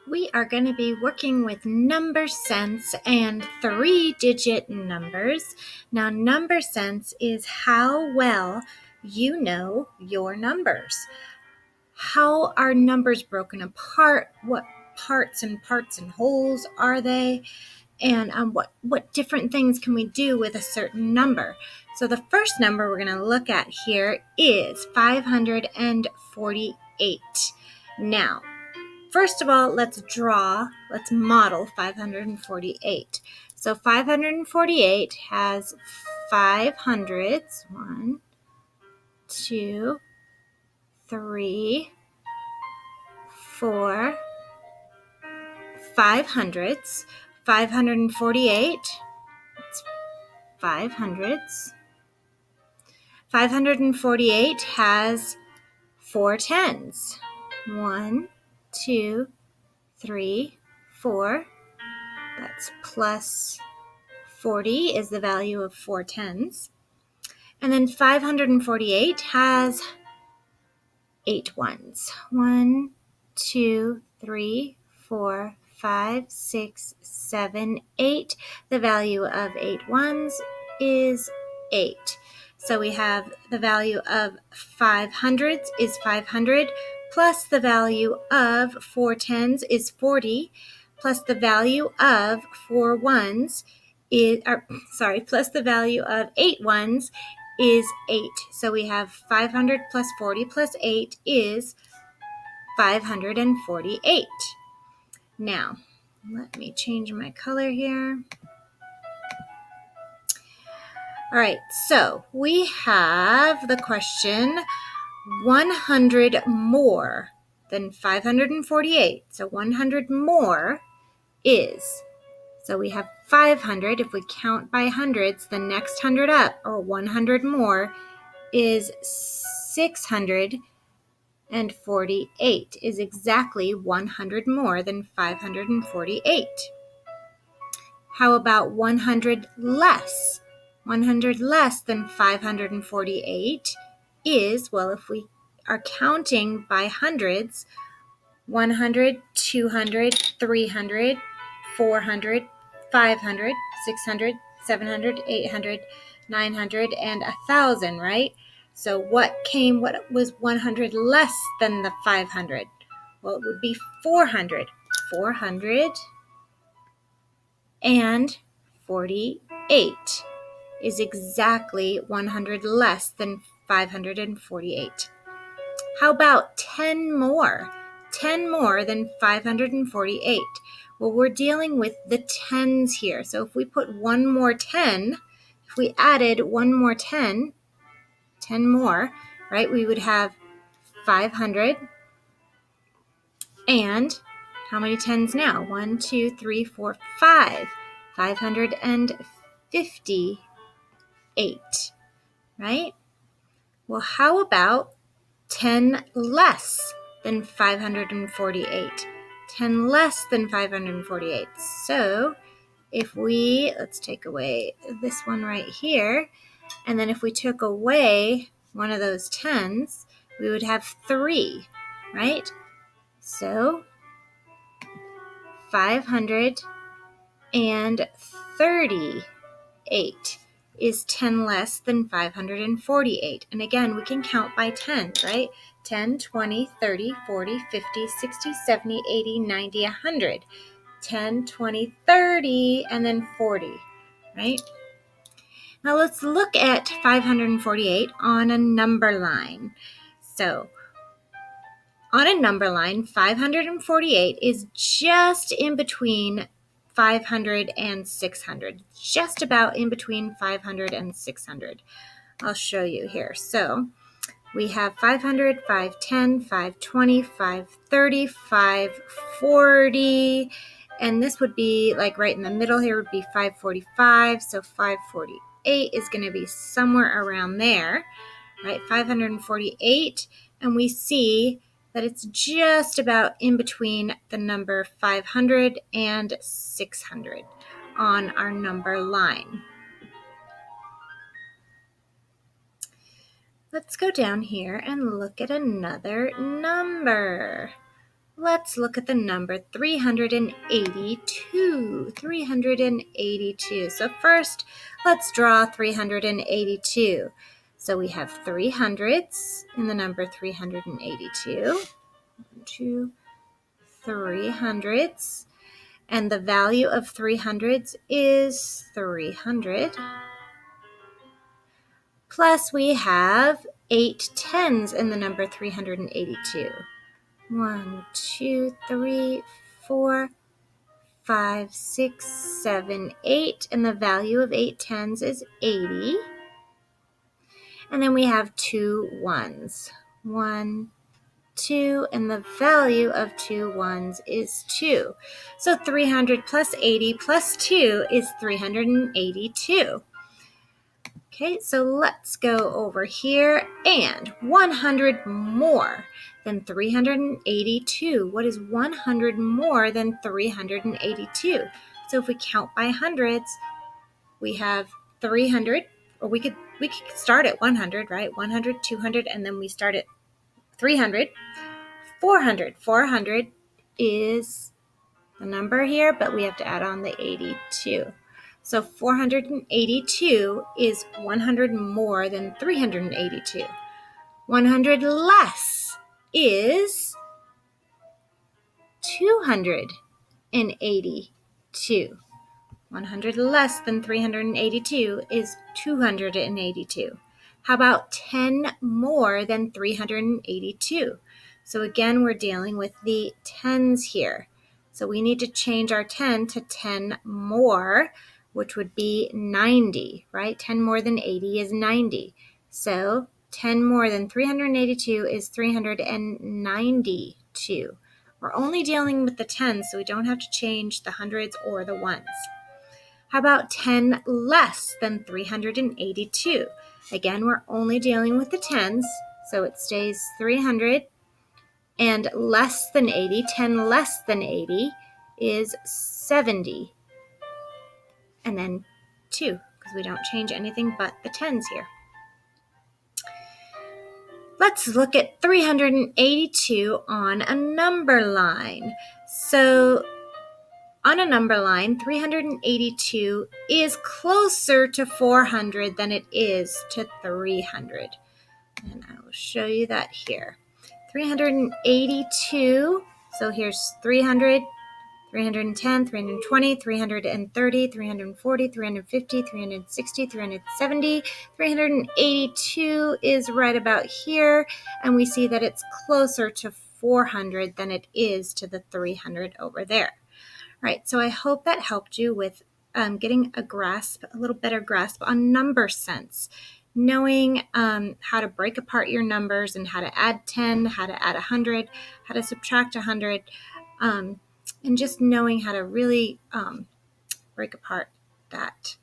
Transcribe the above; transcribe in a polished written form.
We are going to be working with number sense and 3-digit numbers. Now, number sense is how well you know your numbers. How are numbers broken apart? What parts and wholes are they? And what different things can we do with a certain number? So the first number we're going to look at here is 548. Now, first of all, let's model 548. So 548 has 5 hundreds, 1, 2, 3, 4, 5 hundreds. 548, it's 5 hundreds. 548 has 4 tens, 1, 2, 3, 4. That's plus 40 is the value of 4 tens. And then 548 has 8 ones. 1, 2, 3, 4, 5, 6, 7, 8. The value of 8 ones is 8. So we have the value of 5 hundreds is 500, plus the value of 4 tens is 40, plus the value of 4 ones is, plus the value of 8 ones is 8. So we have 500 plus 40 plus 8 is 548. Now, let me change my color here. All right, so we have the question 100 more than 548. So 100 more is, so we have 500. If we count by hundreds, the next 100 up, or 100 more, is 648, is exactly 100 more than 548. How about 100 less? 100 less than 548 is, well, if we are counting by hundreds, 100, 200, 300, 400, 500, 600, 700, 800, 900, and 1,000, right? So what was 100 less than the 500? Well, it would be 400. 448 is exactly 100 less than 548. How about 10 more? 10 more than 548. Well, we're dealing with the tens here. So if we put one more 10, if we added one more 10 more, right, we would have 500. And how many tens now? 1, 2, 3, 4, 5. 558, right? Well, how about 10 less than 548? 10 less than 548. So if let's take away this one right here, and then if we took away one of those tens, we would have 3, right? So 538 is 10 less than 548. And again, we can count by tens, right? 10, 20, 30, 40, 50, 60, 70, 80, 90, 100. 10, 20, 30, and then 40, right? Now let's look at 548 on a number line. So on a number line, 548 is just in between 500 and 600, just about in between 500 and 600. I'll show you here. So we have 500, 510, 520, 530, 540, and this would be like right in the middle here would be 545, so 548 is going to be somewhere around there, right? 548, and we see that it's just about in between the number 500 and 600 on our number line. Let's go down here and look at another number. Let's look at the number 382. 382. So first, let's draw 382. So we have 3 hundredths in the number 382. 1, 2, 3 hundredths. And the value of 3 hundredths is 300. Plus we have 8 tens in the number 382. 1, 2, 3, 4, 5, 6, 7, 8. And the value of 8 tens is 80. And then we have 2 ones. 1, 2, and the value of 2 ones is 2. So 300 plus 80 plus 2 is 382. Okay, so let's go over here, and 100 more than 382. What is 100 more than 382? So if we count by hundreds, we have 300, or we could start at 100, right? 100, 200, and then we start at 300. 400. 400 is the number here, but we have to add on the 82. So 482 is 100 more than 382. 100 less is 282. 100 less than 382 is 282. How about 10 more than 382? So again, we're dealing with the tens here. So we need to change our 10 to 10 more, which would be 90, right? 10 more than 80 is 90. So 10 more than 382 is 392. We're only dealing with the tens, so we don't have to change the hundreds or the ones. How about 10 less than 382? Again, we're only dealing with the tens, so it stays 300. And less than 80, 10 less than 80 is 70. And then 2, because we don't change anything but the tens here. Let's look at 382 on a number line. So on a number line, 382 is closer to 400 than it is to 300. And I will show you that here. 382, so here's 300, 310, 320, 330, 340, 350, 360, 370. 382 is right about here, and we see that it's closer to 400 than it is to the 300 over there. Right, so I hope that helped you with getting a little better grasp on number sense, knowing how to break apart your numbers and how to add 10, how to add 100, how to subtract 100, and just knowing how to really break apart that